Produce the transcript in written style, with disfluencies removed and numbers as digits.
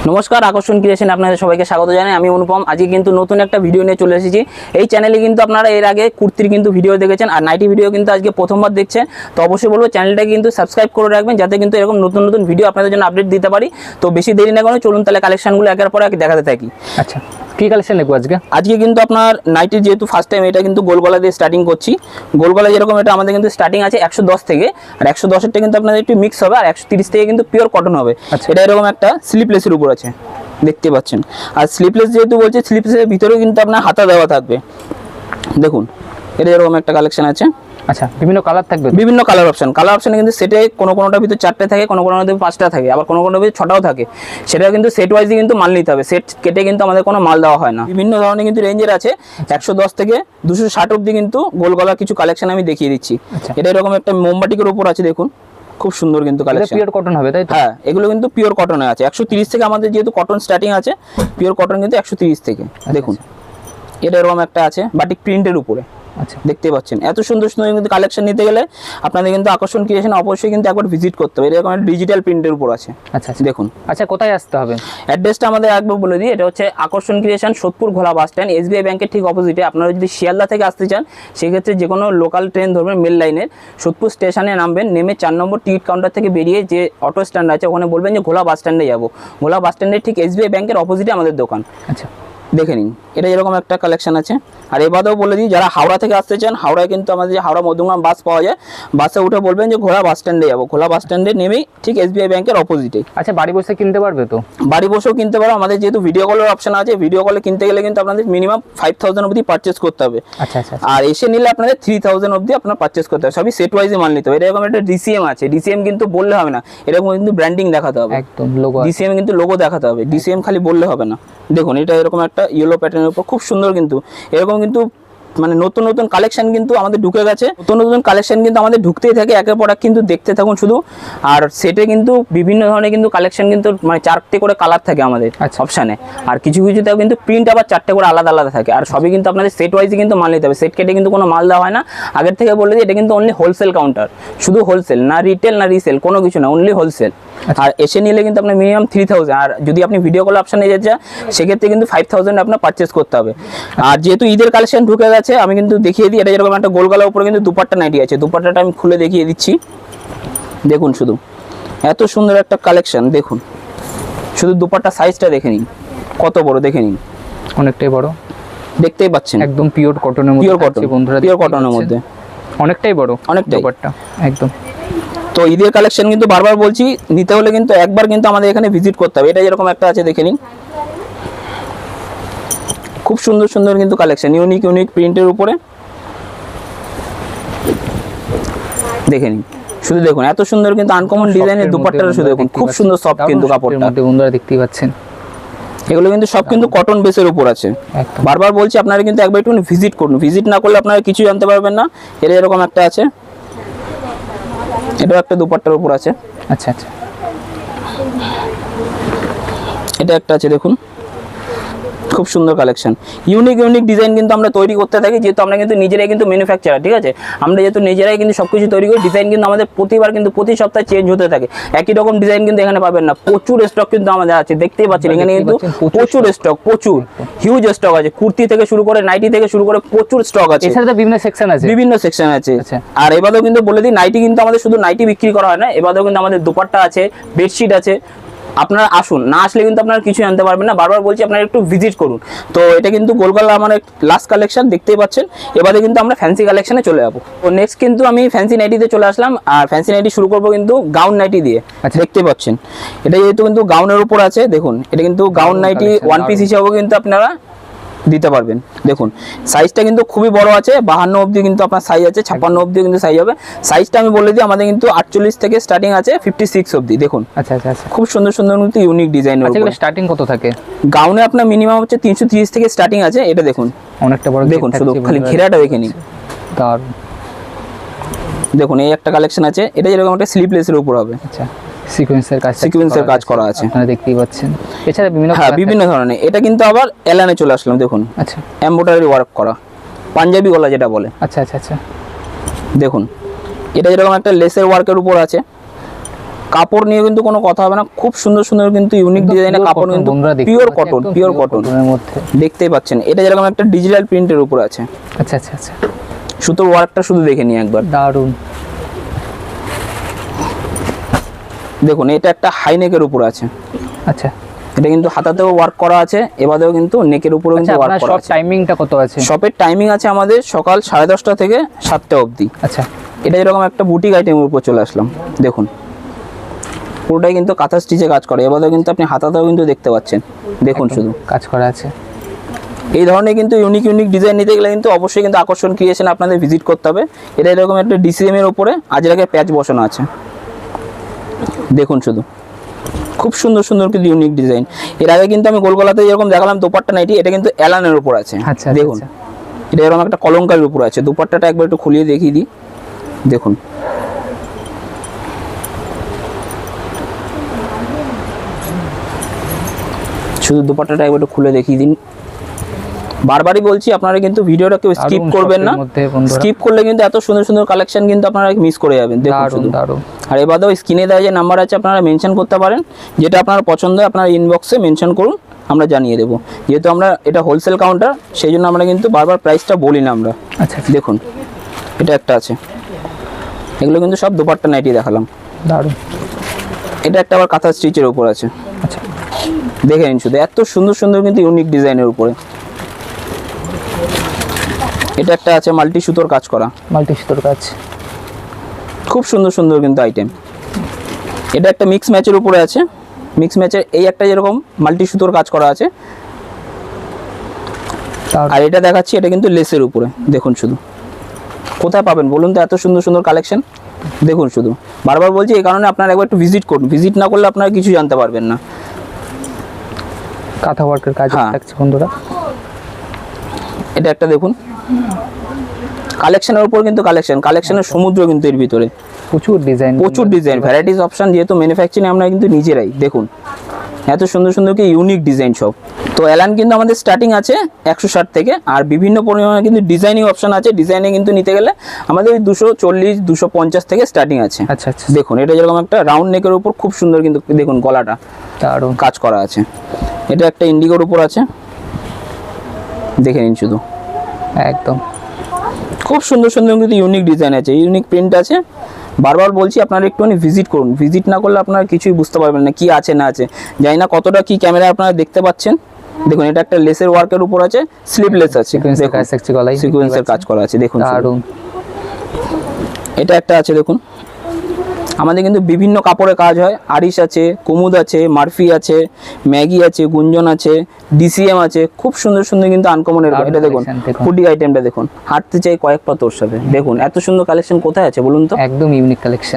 নমস্কার, আকর্ষণ ক্রিয়েশন আপনাদের সবাইকে স্বাগত জানাই। আমি অনুপম। আজকে কিন্তু নতুন একটা ভিডিও নিয়ে চলে এসেছি। এই চ্যানেলে কিন্তু আপনারা এর আগে কুর্তির কিন্তু ভিডিও দেখেছেন, আর নাইটি ভিডিও কিন্তু আজকে প্রথমবার দেখছেন। তো অবশ্যই বলবো চ্যানেলটাকে কিন্তু সাবস্ক্রাইব করে রাখবেন, যাতে কিন্তু এরকম নতুন নতুন ভিডিও আপনাদের জন্য আপডেট দিতে পারি। তো বেশি দেরি না করে চলুন তাহলে কালেকশনগুলো একের পর এক দেখাতে থাকি। আচ্ছা, কি কালেকশন দেখবো আজকে? আজকে কিন্তু আপনার নাইটির যেহেতু ফার্স্ট টাইম, এটা কিন্তু গোলগলা দিয়ে স্টার্টিং করছি। গোলগলা যেরকম এটা আমাদের কিন্তু স্টার্টিং আছে 110 থেকে, আর 110এরটা কিন্তু আপনাদের একটু মিক্স হবে, আর 130 থেকে কিন্তু পিওর কটন হবে। এটা এরকম একটা স্লিপলেসের উপর আছে, দেখতে পাচ্ছেন। আর স্লিপলেস যেহেতু বলছে, স্লিপলেসের ভিতরেও কিন্তু আপনার হাতা দেওয়া থাকবে। দেখুন, এটা এরকম একটা কালেকশন আছে। আচ্ছা, বিভিন্ন কালার থাকবে, বিভিন্ন কালার অপশনে কিন্তু সেটে কোনোটার ভিতরে 4টে থাকে, কোনোটার ভিতরে 5টা থাকে, আবার কোনোটার ভিতরে 6টাও থাকে। সেটা কিন্তু সেট ওয়াইজই কিন্তু মাল নিতে হবে, সেট কেটে কিন্তু আমাদের কোনো মাল দেওয়া হয় না। বিভিন্ন ধরনের কিন্তু রেঞ্জের আছে, 110 থেকে 260 অবধি কিন্তু গোলগলার কিছু কালেকশন আমি দেখিয়ে দিচ্ছি। এটা এরকম একটা মোমবাটিকের উপর আছে, দেখুন খুব সুন্দর কিন্তু কালেকশন। পিওর কটন হবে, তাই তো? হ্যাঁ, এগুলো কিন্তু পিওর কটনে আছে। 130 থেকে আমাদের যেহেতু কটন স্টার্টিং আছে, পিওর কটন কিন্তু 130 থেকে। দেখুন, এটা এরকম একটা আছে বাটিক প্রিন্টের উপরে। আচ্ছা, দেখতে পাচ্ছেন এত সুন্দর সুন্দর কিন্তু কালেকশন নিতে গেলে আপনাদের কিন্তু আকর্ষণ ক্রিয়েশন অবশ্যই কিন্তু একবার ভিজিট করতে হবে। এরকম একটা ডিজিটাল প্রিন্টের উপর আছে। আচ্ছা, দেখুন। আচ্ছা, কোথায় আসতে হবে? অ্যাড্রেসটা আমাদের একবার বলে দিই। এটা হচ্ছে আকর্ষণ ক্রিয়েশন, সোদপুর ঘোলা বাস স্ট্যান্ড, SBI ব্যাংকের ঠিক অপোজিটে। আপনারা যদি শিয়ালদা থেকে আসতে চান, সেক্ষেত্রে যে কোনো লোকাল ট্রেন ধরবেন, মেল লাইনের সোদপুর স্টেশনে নামবেন, নেমে 4 নম্বর টিকিট কাউন্টার থেকে বেরিয়ে যে অটো স্ট্যান্ড আছে, ওখানে বলবেন যে ঘোলা বাস স্ট্যান্ডে যাবো। ঘোলা বাস স্ট্যান্ডের ঠিক SBI ব্যাংকের অপোজিটে আমাদের দোকান। আচ্ছা, দেখে নিন, এটা এরকম একটা কালেকশন আছে। আর এবারেও বলে দিই, যারা হাওড়া থেকে আসতে চান, হাওড়ায় কিন্তু আমাদের যে হাওড়া মধ্যমগ্রাম বাস পাওয়া যায়, বাসে উঠে বলবেন যে ঘোলা বাস স্ট্যান্ডে যাবো। ঘোলা বাস স্ট্যান্ডে নেমেই ঠিক SBI ব্যাংকের অপোজিটে। আচ্ছা, বাড়ি বসে কিনতে পারবে তো? বাড়ি বসেও কিনতে পারো। আমাদের যেহেতু ভিডিও কলের অপশন আছে, ভিডিও কলে কিনতে গেলে কিন্তু আপনাদের মিনিমাম 5000 অবধি পারচেস করতে হবে। আচ্ছা আচ্ছা, আর এসে নিলে আপনাদের 3000 অবধি আপনার পারচেস করতে হবে। সবই সেট ওয়াইজে মাল নিতে হবে। এরকম একটা DCM আছে, DCM কিন্তু বললে হবে না, এরকম কিন্তু ব্র্যান্ডিং দেখাতে হবে। একদম লোগো, DCM কিন্তু লোগো দেখাতে হবে, DCM খালি বললে হবে না। দেখুন, এটা এরকম একটা ইয়েলো প্যাটার্নের উপর খুব সুন্দর কিন্তু এরকম কিন্তু মানে নতুন নতুন কালেকশন কিন্তু আমাদের ঢুকে গেছে। নতুন নতুন কালেকশন কিন্তু আমাদের ঢুকতেই থাকে, একের পর এক কিন্তু দেখতে থাকুন শুধু। আর সেটে কিন্তু বিভিন্ন ধরনের কিন্তু কালেকশন কিন্তু মানে 4টে করে কালার থাকে আমাদের অপশানে, আর কিছু কিছুতেও কিন্তু প্রিন্ট আবার 4টে করে আলাদা আলাদা থাকে। আর সবই কিন্তু আপনাদের সেট ওয়াইজে কিন্তু মাল নিতে হবে, সেট কেটে কিন্তু কোনো মাল দেওয়া হয় না। আগের থেকে বলে দিই, এটা কিন্তু অনলি হোলসেল কাউন্টার, শুধু হোলসেল, না রিটেল না রিসেল, কোনো কিছু না, অনলি হোলসেল। আর এসে নিলে কিন্তু আপনার মিনিমাম 3000, আর যদি আপনি ভিডিও কল অপশানে যেতে চান, সেক্ষেত্রে কিন্তু 5000 আপনার পারচেস করতে হবে। আর যেহেতু ঈদের কালেকশন ঢুকে গেছে, আমি কিন্তু দেখিয়ে দিই। এটা যেরকম একটা গোলগলার উপরে কিন্তু দুপাট্টা নাইটি আছে, দুপাট্টাটা আমি খুলে দেখিয়ে দিচ্ছি। দেখুন, শুধু এত সুন্দর একটা কালেকশন। দেখুন, শুধু দুপাট্টা সাইজটা দেখে নিন, কত বড় দেখে নিন, অনেকটাই বড়, দেখতেই পাচ্ছেন। একদম পিওর কটনের মধ্যে, পিওর কটন, বন্ধুরা, পিওর কটনের মধ্যে অনেকটাই বড়, অনেকটাই দুপাট্টা একদম। তো ঈদের কালেকশন কিন্তু বারবার বলছি, নিতে হলে কিন্তু একবার কিন্তু আমাদের এখানে ভিজিট করতে হবে। এটা যেরকম একটা আছে, দেখে নিন, খুব সুন্দর সুন্দর কিন্তু কালেকশন, ইউনিক ইউনিক প্রিন্টের উপরে। দেখে নিন, শুধু দেখুন এত সুন্দর কিন্তু আনকমন ডিজাইনের দুপাট্টাটা, শুধু দেখুন খুব সুন্দর সফট কিন্তু কাপড়টা মধ্যে, বন্ধুরা দেখতেই পাচ্ছেন। এগুলো কিন্তু সব কিন্তু কটন বেসের উপর আছে। বারবার বলছি, আপনারা কিন্তু একবার একটু ভিজিট করুন, ভিজিট না করলে আপনারা কিছু জানতে পারবেন না। এটা এরকম একটা আছে, এটাও একটা দুপাট্টার উপর আছে। আচ্ছা আচ্ছা, এটা একটা আছে, দেখুন খুব সুন্দর কালেকশন, ইউনিক ইউনিক ডিজাইন কিন্তু আমরা তৈরি করতে থাকি, যেহেতু আমরা কিন্তু নিজেরাই কিন্তু ম্যানুফ্যাকচারার। ঠিক আছে, আমরা যেহেতু নিজেরাই কিন্তু সবকিছু তৈরি করি, ডিজাইন কিন্তু আমাদের প্রতিবার কিন্তু প্রতি সপ্তাহে চেঞ্জ হতে থাকে। একই রকম ডিজাইন কিন্তু এখানে পাবেন না, প্রচুর স্টক কিন্তু আমাদের আছে, দেখতেই পাচ্ছেন। এখানে কিন্তু প্রচুর স্টক, প্রচুর হিউজ স্টক আছে, কুর্তি থেকে শুরু করে নাইটি থেকে শুরু করে প্রচুর স্টক আছে। এছাড়া বিভিন্ন সেকশন আছে, বিভিন্ন সেকশন আছে। আর এবারেও কিন্তু বলে দিই, নাইটি কিন্তু আমাদের শুধু নাইটি বিক্রি করা হয় না, এবারেও কিন্তু আমাদের দুপাট্টা আছে, বেডশিট আছে। আপনারা আসুন, না আসলে কিন্তু আপনারা কিছু জানতে পারবেন না। বারবার বলছি, আপনারা একটু ভিজিট করুন। তো এটা কিন্তু গোলগলা আমার লাস্ট কালেকশন, দেখতেই পাচ্ছেন। এবারে কিন্তু আমরা ফ্যান্সি কালেকশনে চলে যাবো। তো নেক্সট কিন্তু আমি ফ্যান্সি নাইটিতে চলে আসলাম, আর ফ্যান্সি নাইটি শুরু করবো কিন্তু গাউন নাইটি দিয়ে। দেখতে পাচ্ছেন, এটা যেহেতু কিন্তু গাউনের উপর আছে, দেখুন এটা কিন্তু গাউন নাইটি ওয়ান পিস হিসাবেও কিন্তু আপনারা দিতে পারবেন। দেখুন, সাইজটা কিন্তু খুবই বড় আছে, 52 অবধি কিন্তু আপনার সাইজ আছে, 56 অবধি কিন্তু সাইজ হবে। সাইজটা আমি বলে দিই, আমাদের কিন্তু 48 থেকে স্টার্টিং আছে 56 অবধি। দেখুন, আচ্ছা আচ্ছা, খুব খুব সুন্দর সুন্দর কিন্তু ইউনিক ডিজাইন। আচ্ছা, স্টার্টিং কত থাকে? গাউনে আপনার মিনিমাম হচ্ছে 330 থেকে স্টার্টিং আছে। এটা দেখুন, অনেকটা বড়, দেখুন শুধু খালি ঘেরাটা দেখে নিন। তার দেখুন, এই একটা কালেকশন আছে, এটা যেরকম একটা স্লিপলেসের উপর হবে। আচ্ছা, সিকোয়েন্সের কাজ করা আছে, আপনারা দেখতেই পাচ্ছেন। এছাড়া বিভিন্ন ধরনের, এটা কিন্তু আবার এলানে চলে আসলাম। দেখুন, আচ্ছা, এমব্রয়ডারি ওয়ার্ক করা, পাঞ্জাবি গলা যেটা বলে। আচ্ছা আচ্ছা আচ্ছা, দেখুন, এটা যেরকম একটা লেসের ওয়ার্কের উপর আছে, কাপড় নিয়ে কিন্তু কোনো কথা হবে না, খুব সুন্দর সুন্দর কিন্তু ইউনিক ডিজাইনের কাপড়, কিন্তু পিওর কটন, পিওর কটন মধ্যে দেখতেই পাচ্ছেন। এটা যেরকম একটা ডিজিটাল প্রিন্টের উপর আছে। আচ্ছা আচ্ছা আচ্ছা, সুতোর ওয়ার্কটা শুধু দেখে নিই একবার, দারুন। দেখুন এটা একটা হাই নেকের উপর আছে। আচ্ছা, এটা কিন্তু হাতাতেও ওয়ার্ক করা আছে, এবারেও কিন্তু নেকের উপরেও কিন্তু ওয়ার্ক করা শপ আছে। টাইমিংটা কত আছে? শপের টাইমিং আছে আমাদের সকাল 10:30 থেকে 7টা অবধি। আচ্ছা, এটা যেরকম একটা বুটিক আইটেমের উপর চলে আসলাম, দেখুন পুরোটাই কিন্তু কাঁথা স্টিচে কাজ করে। এবারেও কিন্তু আপনি হাতাতেও কিন্তু দেখতে পাচ্ছেন, দেখুন শুধু কাজ করা আছে। এই ধরনের কিন্তু ইউনিক ইউনিক ডিজাইন নিতে গেলে কিন্তু অবশ্যই কিন্তু আকর্ষণ ক্রিয়েশন আপনাদের ভিজিট করতে হবে। এটা এরকম একটা ডিসিএম এর উপরে আজরাকের প্যাচ বসানো আছে, দেখুন শুধু খুব সুন্দর সুন্দর কিন্তু ইউনিক ডিজাইন। এর আগে কিন্তু আমি গোলগলাতে যেরকম দেখালাম দোপাট্টা নাইটি, এটা কিন্তু এলানের উপর আছে। আচ্ছা, দেখুন এটা এরকম একটা কলঙ্কারের উপর আছে। দোপাট্টাটা একবার একটু খুলিয়ে দেখিয়ে দিই, দেখুন শুধু দোপাট্টাটা একবার একটু খুলে দেখিয়ে দিন। বারবারই বলছি আপনারা কিন্তু ভিডিওটা কেউ স্কিপ করবেন না, স্কিপ করলে কিন্তু এত সুন্দর সুন্দর কালেকশন কিন্তু আপনারা মিস করে যাবেন। দেখুন শুধু, আর এবারেও স্ক্রিনে দেওয়া যে নাম্বার আছে আপনারা মেনশন করতে পারেন, যেটা আপনার পছন্দ হয় আপনারা ইনবক্সে মেনশন করুন, আমরা জানিয়ে দেবো। যেহেতু আমরা এটা হোলসেল কাউন্টার, সেই জন্য আমরা কিন্তু বারবার প্রাইসটা বলি না আমরা। আচ্ছা, দেখুন এটা একটা আছে, এগুলো কিন্তু সব দোপাট্টা নাইটি দেখালাম, দারুন। এটা একটা আবার কাঁথা স্টিচের উপর আছে। আচ্ছা, দেখে নিন শুধু এত সুন্দর সুন্দর কিন্তু ইউনিক ডিজাইনের উপরে। এটা একটা আছে মাল্টি সুতোর কাজ করা, মাল্টি সুতোর কাজ, খুব সুন্দর সুন্দর কিন্তু আইটেম। এটা একটা মিক্স ম্যাচের উপরে আছে, মিক্স ম্যাচের এই একটা যেরকম মাল্টি সুতোর কাজ করা আছে। আর এটা দেখাচ্ছি, এটা কিন্তু লেসের উপরে, দেখুন শুধু কোথায় পাবেন বলুন তো এত সুন্দর সুন্দর কালেকশন। দেখুন শুধু, বারবার বলছি এই কারণে আপনারা একবার একটু ভিজিট করুন, ভিজিট না করলে আপনারা কিছু জানতে পারবেন না। কাঁথা ওয়ার্কের কাজ থাকছে বন্ধুরা। এটা একটা দেখুন কালেকশনের উপর কিন্তু কালেকশনের সমুদ্র কিন্তু এর ভিতরে প্রচুর ডিজাইন, ভ্যারাইটিস অপশন। যেহেতু ম্যানুফ্যাকচারিং আমরা কিন্তু নিজেরাই, দেখুন এত সুন্দর সুন্দর কি ইউনিক ডিজাইন সব। তো এলান কিন্তু আমাদের স্টার্টিং আছে 160 থেকে, আর বিভিন্ন পরিমাণে কিন্তু ডিজাইনিং অপশন আছে। ডিজাইনে কিন্তু নিতে গেলে আমাদের 240 250 থেকে স্টার্টিং আছে। আচ্ছা আচ্ছা, দেখুন এটা যেরকম একটা রাউন্ড নেকের উপর খুব সুন্দর কিন্তু দেখুন গলাটা দারুন কাজ করা আছে। এটা একটা ইন্ডিগোর উপর আছে, দেখে নিন শুধু একদম খুব সুন্দর সুন্দর কিন্তু ইউনিক ডিজাইন আছে, ইউনিক প্রিন্ট আছে। বারবার বলছি আপনারা একটুখানি ভিজিট করুন, ভিজিট না করলে আপনারা কিছুই বুঝতে পারবেন না কি আছে না আছে। জানি না কতটা কি ক্যামেরায় আপনারা দেখতে পাচ্ছেন। দেখুন এটা একটা লেসের ওয়ার্কের উপর আছে, স্লিভলেস আছে, সিকোয়েন্সের কাজ করা আছে, দেখুন দারুন। এটা একটা আছে দেখুন, আমাদের কিন্তু বিভিন্ন কাপড়ের কাজ হয়। আরিশ আছে, কুমুদ আছে, মারফি আছে, ম্যাগি আছে, গুঞ্জন আছে, ডিসিএম আছে, খুব সুন্দর সুন্দর কিন্তু আনকমনের। এটা দেখুন ফুডি আইটেমটা দেখুন, হাঁটতে চাই কয়েক পা তোর সাথে। দেখুন এত সুন্দর কালেকশন কোথায় আছে বলুন তো, একদম ইউনিক কালেকশন।